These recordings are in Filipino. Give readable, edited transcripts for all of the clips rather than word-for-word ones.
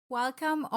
Welcome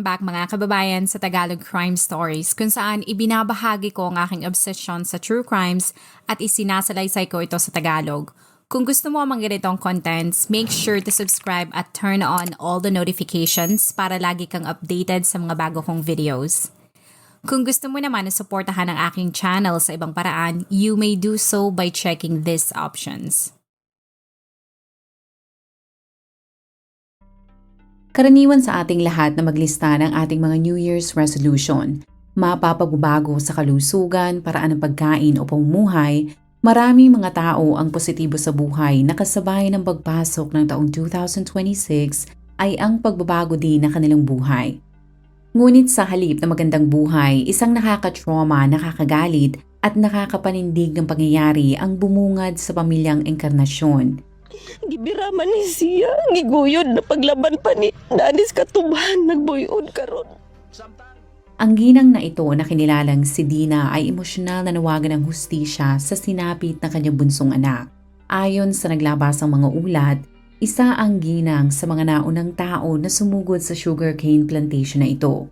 back mga kababayan sa Tagalog Crime Stories kung saan ibinabahagi ko ang aking obsession sa true crimes at isinasalaysay ko ito sa Tagalog. Kung gusto mo ang mga ganitong contents, make sure to subscribe at turn on all the notifications para lagi kang updated sa mga bago kong videos. Kung gusto mo naman na suportahan ang aking channel sa ibang paraan, you may do so by checking these options. Karaniwan sa ating lahat na maglista ng ating mga New Year's resolution. Mapapagbabago sa kalusugan, paraan ng pagkain o pamumuhay, maraming mga tao ang positibo sa buhay na kasabay ng pagpasok ng taong 2026 ay ang pagbabago din ng kanilang buhay. Ngunit sa halip na magandang buhay, isang nakaka-trauma, nakakagalit at nakakapanindig ng pangyayari ang bumungad sa pamilyang enkarnasyon. Gibiraman ni siya, giguyod na paglaban pa ni Danis Katuban, nagbuyod karon. Ang ginang na ito na kinilalang si Dina ay emosyonal na nawagan ng hustisya sa sinapit ng kanyang bunsong anak. Ayon sa naglabasang mga ulat, isa ang ginang sa mga naunang tao na sumugod sa sugarcane plantation na ito.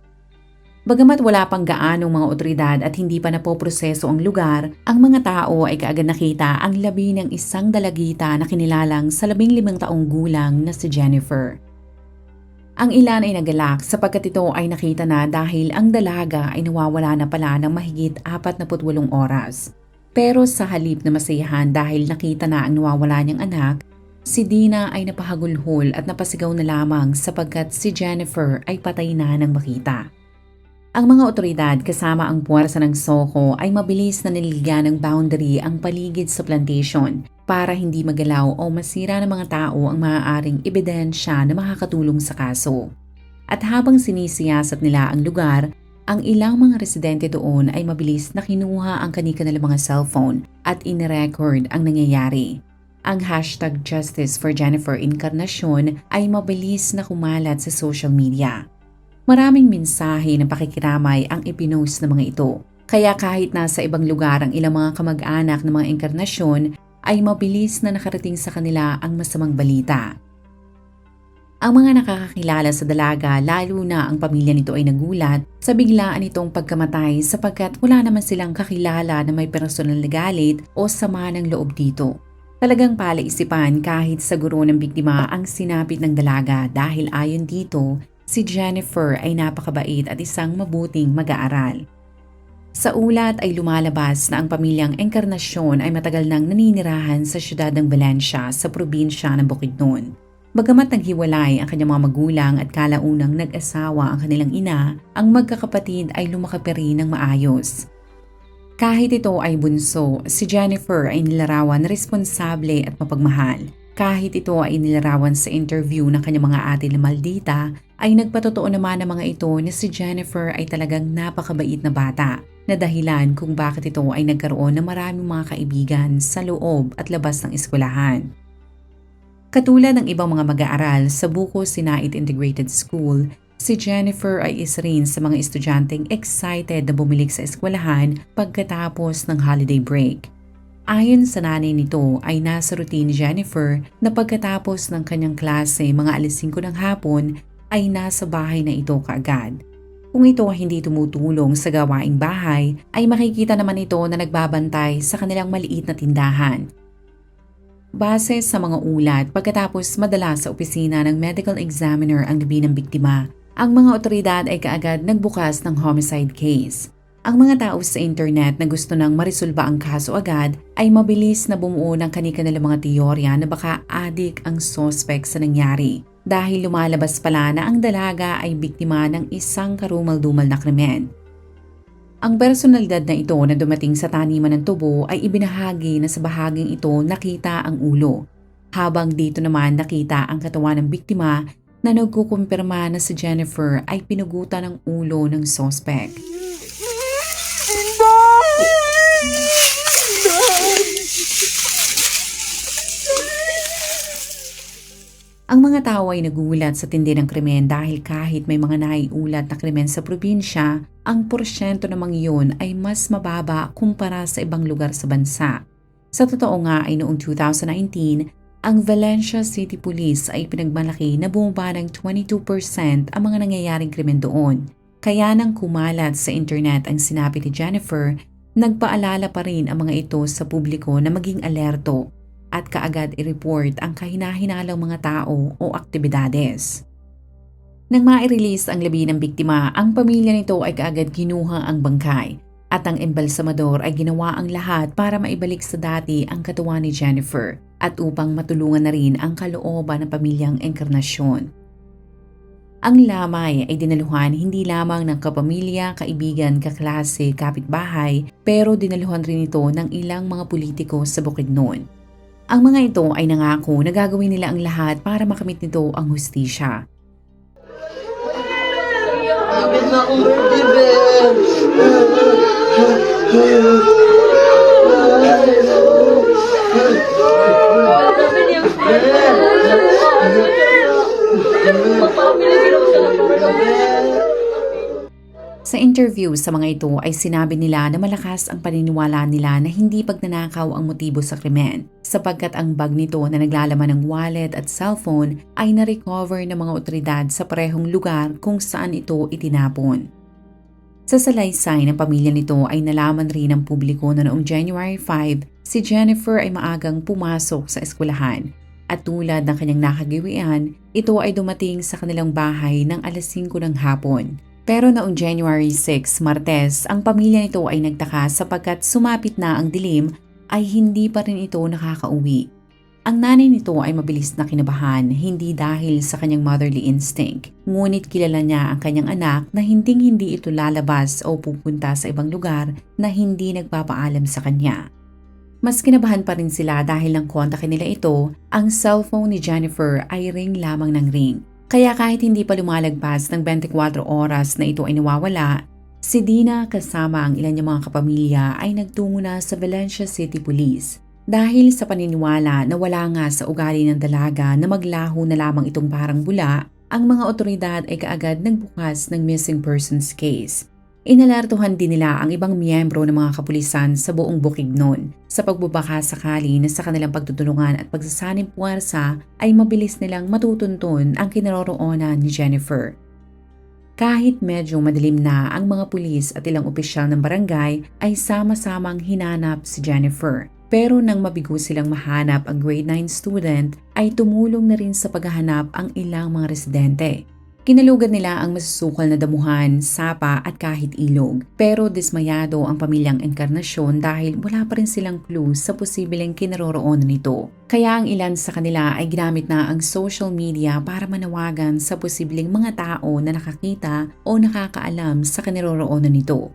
Bagamat wala pang gaanong mga otoridad at hindi pa napoproseso ang lugar, ang mga tao ay kaagad nakita ang labi ng isang dalagita na kinilalang sa 15 taong gulang na si Jennifer. Ang ilan ay nagalak sapagkat ito ay nakita na dahil ang dalaga ay nawawala na pala ng mahigit 48 oras. Pero sa halip na masayahan dahil nakita na ang nawawala niyang anak, si Dina ay napahagulhol at napasigaw na lamang sapagkat si Jennifer ay patay na nang makita. Ang mga otoridad kasama ang puwersa ng SOCO ay mabilis na niligyan ng boundary ang paligid sa plantation para hindi magalaw o masira ng mga tao ang maaaring ebidensya na makakatulong sa kaso. At habang sinisiyasat nila ang lugar, ang ilang mga residente doon ay mabilis na kinuha ang kanilang mga cellphone at inirecord ang nangyayari. Ang hashtag Justice for Jennifer Encarnacion ay mabilis na kumalat sa social media. Maraming mensahe ng pakikiramay ang ipinost ng mga ito. Kaya kahit nasa ibang lugar ang ilang mga kamag-anak ng mga enkarnasyon, ay mabilis na nakarating sa kanila ang masamang balita. Ang mga nakakakilala sa dalaga, lalo na ang pamilya nito ay nagulat sa biglaan nitong pagkamatay sapagkat wala naman silang kakilala na may personal na galit o sama ng loob dito. Talagang palaisipan kahit sa guro ng biktima ang sinapit ng dalaga dahil ayon dito, si Jennifer ay napakabait at isang mabuting mag-aaral. Sa ulat ay lumalabas na ang pamilyang Encarnacion ay matagal nang naninirahan sa siyudad ng Valencia sa probinsya ng Bukidnon. Bagamat naghiwalay ang kanyang mga magulang at kalaunang nag-asawa ang kanilang ina, ang magkakapatid ay lumaki pa rin ng maayos. Kahit ito ay bunso, si Jennifer ay nilarawan na responsable at mapagmahal. Kahit ito ay nilarawan sa interview ng kanyang mga ate na Maldita, ay nagpatotoo naman ng mga ito na si Jennifer ay talagang napakabait na bata, na dahilan kung bakit ito ay nagkaroon ng maraming mga kaibigan sa loob at labas ng eskwelahan. Katulad ng ibang mga mag-aaral sa Bucos Sinait Integrated School, si Jennifer ay isa rin sa mga estudyanteng excited na bumalik sa eskwelahan pagkatapos ng holiday break. Ayon sa nanay nito ay nasa routine ni Jennifer na pagkatapos ng kanyang klase mga alas 5 ng hapon ay nasa bahay na ito kaagad. Kung ito hindi tumutulong sa gawaing bahay ay makikita naman ito na nagbabantay sa kanilang maliit na tindahan. Base sa mga ulat, pagkatapos madala sa opisina ng medical examiner ang labi ng biktima, ang mga otoridad ay kaagad nagbukas ng homicide case. Ang mga tao sa internet na gusto nang marisolba ang kaso agad ay mabilis na bumuo ng kanilang mga teorya na baka adik ang suspect sa nangyari dahil lumalabas pala na ang dalaga ay biktima ng isang karumal-dumal na krimen. Ang personalidad na ito na dumating sa taniman ng tubo ay ibinahagi na sa bahaging ito nakita ang ulo, habang dito naman nakita ang katawan ng biktima na nagkukumpirma na si Jennifer ay pinugutan ng ulo ng suspect. Ang mga tao ay nagulat sa tindi ng krimen dahil kahit may mga naiulat na krimen sa probinsya, ang porsyento namang iyon ay mas mababa kumpara sa ibang lugar sa bansa. Sa totoo nga ay noong 2019 Ang Valencia City Police ay pinagmalaki na bumaba ng 22% ang mga nangyayaring krimen doon. Kaya nang kumalat sa internet ang sinabi ni Jennifer, nagpaalala pa rin ang mga ito sa publiko na maging alerto at kaagad i-report ang kahinahinalang mga tao o aktibidades. Nang ma-release ang labi ng biktima, ang pamilya nito ay kaagad kinuha ang bangkay at ang embalsamador ay ginawa ang lahat para maibalik sa dati ang katawan ni Jennifer at upang matulungan na rin ang kalooban ng pamilyang Encarnacion. Ang lamay ay dinaluhan hindi lamang ng kapamilya, kaibigan, kaklase, kapitbahay, pero dinaluhan rin ito ng ilang mga politiko sa Bukidnon. Ang mga ito ay nangako na gagawin nila ang lahat para makamit nito ang hustisya. Bakit na akong bibig? Sa interview sa mga ito ay sinabi nila na malakas ang paniniwala nila na hindi pagnanakaw ang motibo sa krimen sapagkat ang bag nito na naglalaman ng wallet at cellphone ay na-recover ng mga otoridad sa parehong lugar kung saan ito itinapon. Sa salaysay ng pamilya nito ay nalaman rin ng publiko na noong January 5, si Jennifer ay maagang pumasok sa eskwelahan at tulad ng kanyang nakagiwian, ito ay dumating sa kanilang bahay ng alas 5 ng hapon. Pero noong January 6, Martes, ang pamilya nito ay nagtaka sapagkat sumapit na ang dilim ay hindi pa rin ito nakakauwi. Ang nanay nito ay mabilis na kinabahan hindi dahil sa kanyang motherly instinct. Ngunit kilala niya ang kanyang anak na hindi ito lalabas o pupunta sa ibang lugar na hindi nagpapaalam sa kanya. Mas kinabahan pa rin sila dahil nang kontakin nila ito, ang cellphone ni Jennifer ay ring lamang ng ring. Kaya kahit hindi pa lumalagpas ng 24 oras na ito ay nawawala, si Dina kasama ang ilan niyang mga kapamilya ay nagtungo na sa Valencia City Police. Dahil sa paniniwala na wala nga sa ugali ng dalaga na maglaho na lamang itong parang bula, ang mga otoridad ay kaagad nagbukas ng missing persons case. Inalertuhan din nila ang ibang miyembro ng mga kapulisan sa buong Bukidnon sa pagbabaka sakali na sa kanilang pagtutulungan at pagsasanib puwersa ay mabilis nilang matutuntun ang kinaroroonan ni Jennifer. Kahit medyo madilim na, ang mga pulis at ilang opisyal ng barangay ay sama-samang hinanap si Jennifer. Pero nang mabigo silang mahanap ang grade 9 student, ay tumulong na rin sa paghahanap ang ilang mga residente. Kinalugad nila ang masusukal na damuhan, sapa at kahit ilog. Pero dismayado ang pamilyang Encarnacion dahil wala pa rin silang clue sa posibleng kinaroroonan nito. Kaya ang ilan sa kanila ay ginamit na ang social media para manawagan sa posibleng mga tao na nakakita o nakakaalam sa kinaroroonan nito.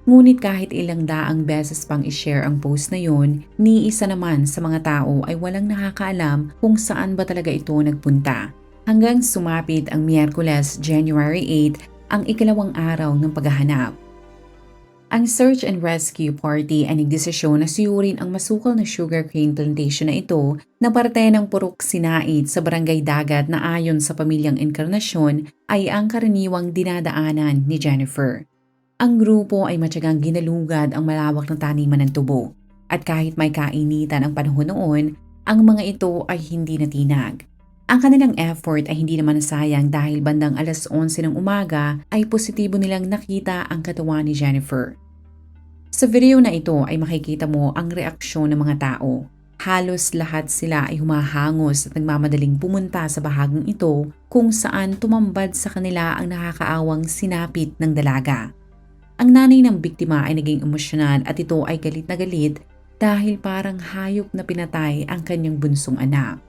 Ngunit kahit ilang daang beses pang i-share ang post na yon, ni isa naman sa mga tao ay walang nakakaalam kung saan ba talaga ito nagpunta. Hanggang sumapit ang Miyerkules, January 8, ang ikalawang araw ng paghahanap. Ang search and rescue party ay nagdesisyon na suyurin ang masukal na sugarcane plantation na ito na parte ng Purok Sinait sa Barangay Dagat na ayon sa pamilyang Encarnacion ay ang karaniwang dinadaanan ni Jennifer. Ang grupo ay matyagang ginalugad ang malawak na taniman ng tubo at kahit may kainitan ang panahon noon, ang mga ito ay hindi natinag. Ang kanilang effort ay hindi naman nasayang dahil bandang alas 11 ng umaga ay positibo nilang nakita ang katawan ni Jennifer. Sa video na ito ay makikita mo ang reaksyon ng mga tao. Halos lahat sila ay humahangos at nagmamadaling pumunta sa bahaging ito kung saan tumambad sa kanila ang nakakaawang sinapit ng dalaga. Ang nanay ng biktima ay naging emosyonal at ito ay galit na galit dahil parang hayop na pinatay ang kanyang bunsong anak.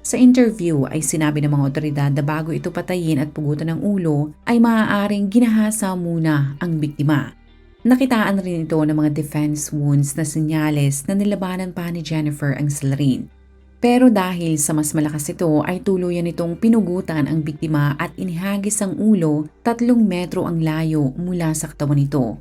Sa interview ay sinabi ng mga otoridad na bago ito patayin at pugutan ng ulo ay maaaring ginahasa muna ang biktima. Nakitaan rin ito ng mga defense wounds na senyales na nilabanan pa ni Jennifer ang salarin. Pero dahil sa mas malakas ito ay tuluyan itong pinugutan ang biktima at inihagis ang ulo 3 metro ang layo mula sa katawan nito.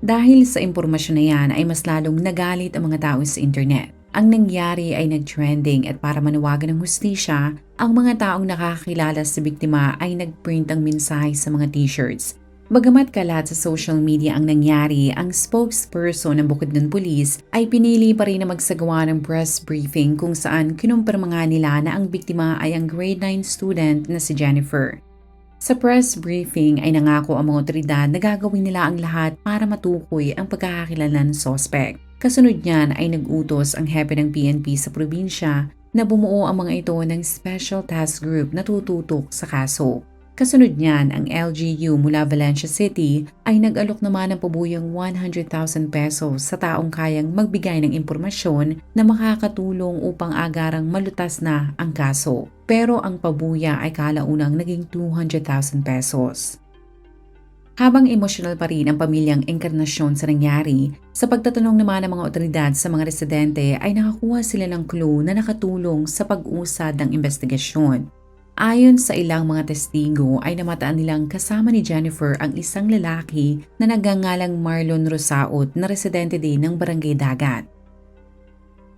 Dahil sa impormasyon na yan ay mas lalong nagalit ang mga tao sa internet. Ang nangyari ay nag-trending at para manawagan ng hustisya, ang mga taong nakakilala sa biktima ay nag-print ang mensahe sa mga t-shirts. Bagamat kalat sa social media ang nangyari, ang spokesperson ng Bukidnon Police ay pinili pa rin na magsagawa ng press briefing kung saan kinumpirma nga nila na ang biktima ay ang grade 9 student na si Jennifer. Sa press briefing ay nangako ang mga otoridad na gagawin nila ang lahat para matukoy ang pagkakakilala ng suspect. Kasunod niyan ay nag-utos ang hepe ng PNP sa probinsya na bumuo ang mga ito ng Special Task Group na tututok sa kaso. Kasunod niyan, ang LGU mula Valencia City ay nag-alok naman ng pabuyang 100,000 pesos sa taong kayang magbigay ng impormasyon na makakatulong upang agarang malutas na ang kaso. Pero ang pabuya ay kalaunang naging 200,000 pesos. Habang emosyonal pa rin ang pamilyang Encarnacion sa nangyari, sa pagtatanong naman ng mga otoridad sa mga residente ay nakakuha sila ng clue na nakatulong sa pag-usad ng investigasyon. Ayon sa ilang mga testigo ay namataan nilang kasama ni Jennifer ang isang lalaki na nagngangalang Marlon Rosaot na residente din ng Barangay Dagat.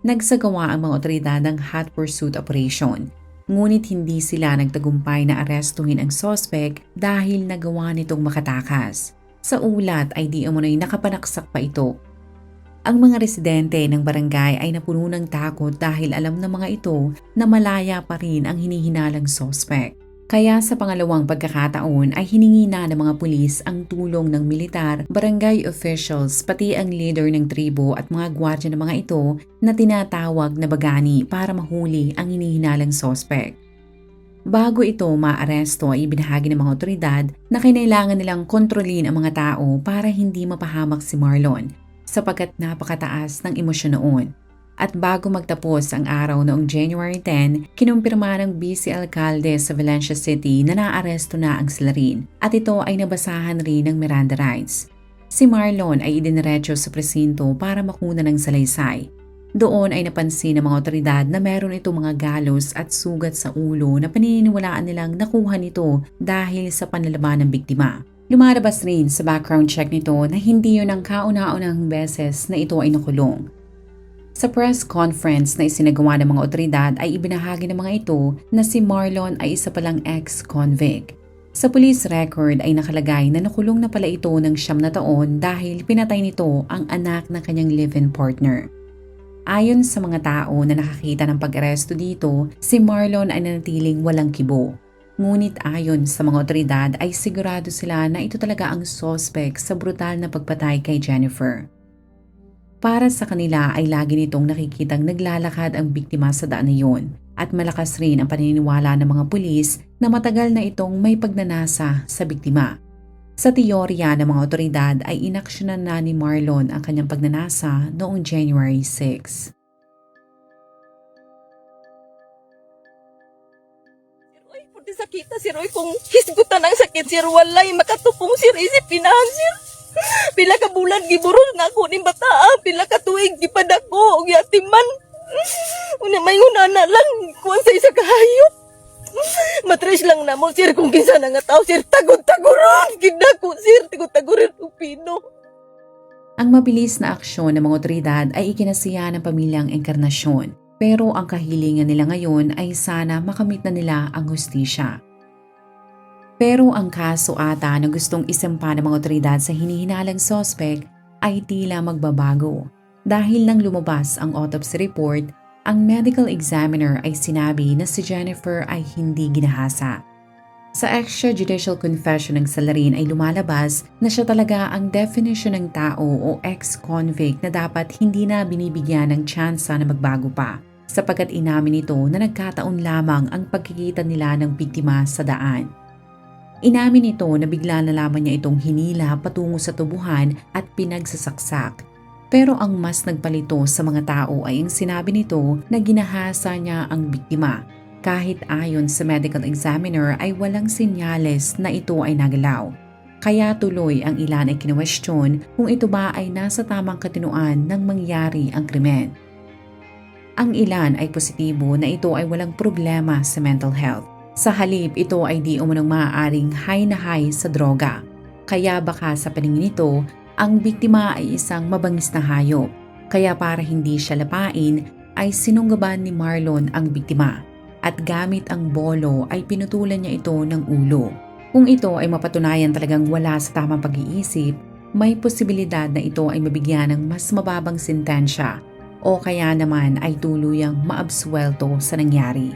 Nagsagawa ang mga otoridad ng hot pursuit operation, ngunit hindi sila nagtagumpay na arestuhin ang suspect dahil nagawa nitong makatakas. Sa ulat ay di umunay nakapanaksak pa ito. Ang mga residente ng barangay ay napuno ng takot dahil alam ng mga ito na malaya pa rin ang hinihinalang suspect. Kaya sa pangalawang pagkakataon ay hiningi na ng mga pulis ang tulong ng militar, barangay officials, pati ang leader ng tribo at mga gwardya ng mga ito na tinatawag na bagani para mahuli ang hinihinalang suspect. Bago ito maaresto ay ibinahagi ng mga otoridad na kinailangan nilang kontrolin ang mga tao para hindi mapahamak si Marlon, sapagkat napakataas ng emosyon noon. At bago magtapos ang araw noong January 10, kinumpirma ng Vice Alcalde sa Valencia City na naaresto na ang sila rin at ito ay nabasahan rin ng Miranda rights. Si Marlon ay idiniretso sa presinto para makuna ng salaysay. Doon ay napansin ng mga otoridad na meron itong mga galos at sugat sa ulo na paniniwalaan nilang nakuha nito dahil sa panlalaban ng biktima. Lumalabas rin sa background check nito na hindi yun ang kauna-unahang beses na ito ay nakulong. Sa press conference na isinagawa ng mga otoridad ay ibinahagi ng mga ito na si Marlon ay isa palang ex-convict. Sa police record ay nakalagay na nakulong na pala ito ng 9 na taon dahil pinatay nito ang anak ng kanyang live-in partner. Ayon sa mga tao na nakakita ng pag-aresto dito, si Marlon ay nanatiling walang kibo. Ngunit ayon sa mga otoridad ay sigurado sila na ito talaga ang suspect sa brutal na pagpatay kay Jennifer. Para sa kanila ay lagi nitong nakikitang naglalakad ang biktima sa daan na yun at malakas rin ang paniniwala ng mga pulis na matagal na itong may pagnanasa sa biktima. Sa teorya ng mga otoridad ay inaksyonan na ni Marlon ang kanyang pagnanasa noong January 6. Sakita sir, oy kung hisgutan ang sakit sir, walay makatupong sir, isip pinahan sir. Pila ka bulan giburol nga ako ni bata, pila ka tuig gipadako og yatiman. Una may hunana lang kuan sa isa ka hayop. Matres lang na mo sir kung kinsa na nga tao sir, tagod-taguron gidako sir, tagod-taguron og pino. Ang mabilis na aksyon ng mga otoridad ay ikinasiya ng pamilyang Encarnacion. Pero ang kahilingan nila ngayon ay sana makamit na nila ang hustisya. Pero ang kaso ata na gustong isampa ng mga otoridad sa hinihinalang suspect ay tila magbabago. Dahil nang lumabas ang autopsy report, ang medical examiner ay sinabi na si Jennifer ay hindi ginahasa. Sa extrajudicial confession ng salarin ay lumalabas na siya talaga ang definition ng tao o ex-convict na dapat hindi na binibigyan ng tsansa na magbago pa, sapagkat inamin nito na nagkataon lamang ang pagkikita nila ng biktima sa daan. Inamin nito na bigla nalaman niya itong hinila patungo sa tubuhan at pinagsasaksak. Pero ang mas nagpalito sa mga tao ay ang sinabi nito na ginahasa niya ang biktima. Kahit ayon sa medical examiner ay walang senyales na ito ay nagalaw. Kaya tuloy ang ilan ay kinwestiyon kung ito ba ay nasa tamang katinuan nang mangyari ang krimen. Ang ilan ay positibo na ito ay walang problema sa mental health. Sa halip ito ay di umunang maaaring high na high sa droga. Kaya baka sa paningin nito, ang biktima ay isang mabangis na hayop. Kaya para hindi siya lapain ay sinunggaban ni Marlon ang biktima. At gamit ang bolo ay pinutulan niya ito ng ulo. Kung ito ay mapatunayan talagang wala sa tamang pag-iisip, may posibilidad na ito ay mabigyan ng mas mababang sentensya o kaya naman ay tuluyang maabsuelto sa nangyari.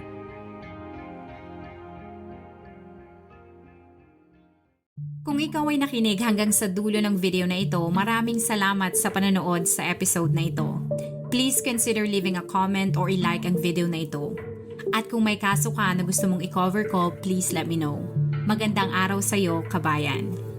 Kung ikaw ay nakinig hanggang sa dulo ng video na ito, maraming salamat sa panonood sa episode na ito. Please consider leaving a comment or i-like ang video na ito. At kung may kaso ka na gusto mong i-cover ko, please let me know. Magandang araw sa'yo, kabayan.